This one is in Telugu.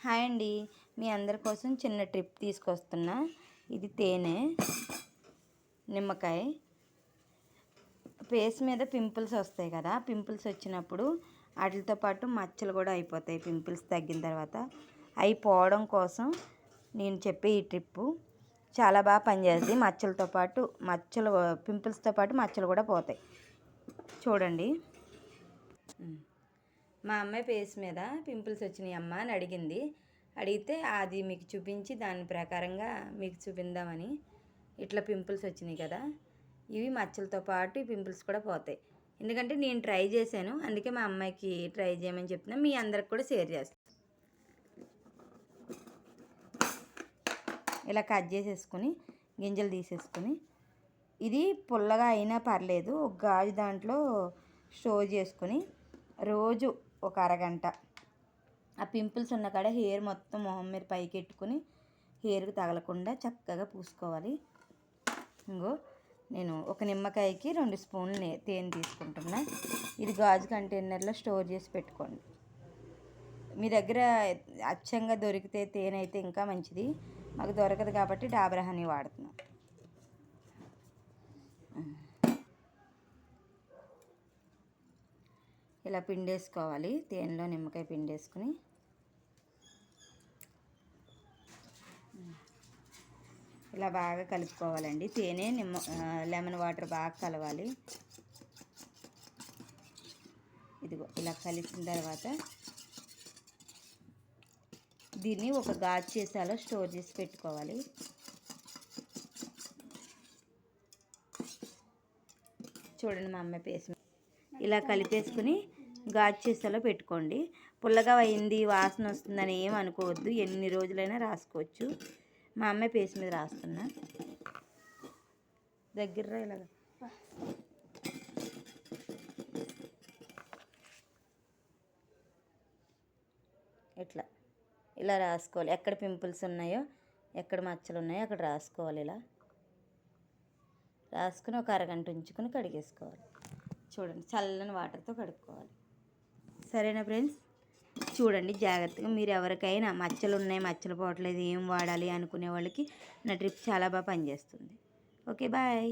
హాయ్ అండి, మీ అందరి కోసం చిన్న ట్రిప్ తీసుకొస్తున్నా. ఇది తేనె, నిమ్మకాయ. ఫేస్ మీద పింపుల్స్ వస్తాయి కదా, పింపుల్స్ వచ్చినప్పుడు వాటితో పాటు మచ్చలు కూడా అయిపోతాయి. పింపుల్స్ తగ్గిన తర్వాత అవి పోవడం కోసం నేను చెప్పే ఈ ట్రిప్పు చాలా బాగా పనిచేస్తుంది. పింపుల్స్తో పాటు మచ్చలు కూడా పోతాయి. చూడండి, మా అమ్మాయి ఫేస్ మీద పింపుల్స్ వచ్చినాయి అమ్మ అని అడిగితే అది మీకు చూపించి దాని ప్రకారంగా మీకు చూపిందామని. ఇట్లా పింపుల్స్ వచ్చినాయి కదా, ఇవి మచ్చలతో పాటు ఈ పింపుల్స్ కూడా పోతాయి. ఎందుకంటే నేను ట్రై చేశాను, అందుకే మా అమ్మాయికి ట్రై చేయమని చెప్తున్నా. మీ అందరికి కూడా షేర్ చేస్తాను. ఇలా కట్ చేసేసుకొని గింజలు తీసేసుకొని, ఇది పుల్లగా అయినా పర్లేదు, ఒక గాజు దాంట్లో స్టోర్ చేసుకొని రోజు ఒక అరగంట ఆ పింపుల్స్ ఉన్న కాడ హెయిర్ మొత్తం మొహం మీద పైకి ఎట్టుకుని హెయిర్కి తగలకుండా చక్కగా పూసుకోవాలి. ఇంకో నేను ఒక నిమ్మకాయకి 2 స్పూన్లు తేనె తీసుకుంటున్నా. ఇది గాజు కంటైనర్లో స్టోర్ చేసి పెట్టుకోండి. మీ దగ్గర అచ్చంగా దొరికితే తేనె అయితే ఇంకా మంచిది. మాకు దొరకదు కాబట్టి డాబర్ హనీ వాడుతున్నాం. ఇలా పిండేసుకోవాలి. తేనెలో నిమ్మకాయ పిండేసుకుని ఇలా బాగా కలుపుకోవాలండి. తేనె లెమన్ వాటర్ బాగా కలవాలి. ఇదిగో ఇలా కలిసిన తర్వాత దీన్ని ఒక గాజు సీసాలో స్టోర్ చేసి పెట్టుకోవాలి. చూడండి, మా అమ్మాయి పేస్ట్ ఇలా కలిపేసుకుని గాజు సీసాలో పెట్టుకోండి. పుల్లగా అయింది, వాసన వస్తుందని ఏం అనుకోవద్దు. ఎన్ని రోజులైనా రాసుకోవచ్చు. మా అమ్మాయి పేస్ట్ మీద రాస్తున్నా. దగ్గర ఇలాగా ఇలా రాసుకోవాలి. ఎక్కడ పింపుల్స్ ఉన్నాయో, ఎక్కడ మచ్చలు ఉన్నాయో అక్కడ రాసుకోవాలి. ఇలా రాసుకుని ఒక అరగంట ఉంచుకొని కడిగేసుకోవాలి. చూడండి, చల్లని వాటర్తో కడుక్కోవాలి. సరేనా ఫ్రెండ్స్? చూడండి జాగ్రత్తగా. మీరు ఎవరికైనా మచ్చలు ఉన్నాయి, మచ్చలు పోవట్లేదు, ఏం వాడాలి అనుకునే వాళ్ళకి నా ట్రిప్ చాలా బాగా పనిచేస్తుంది. Okay, bye.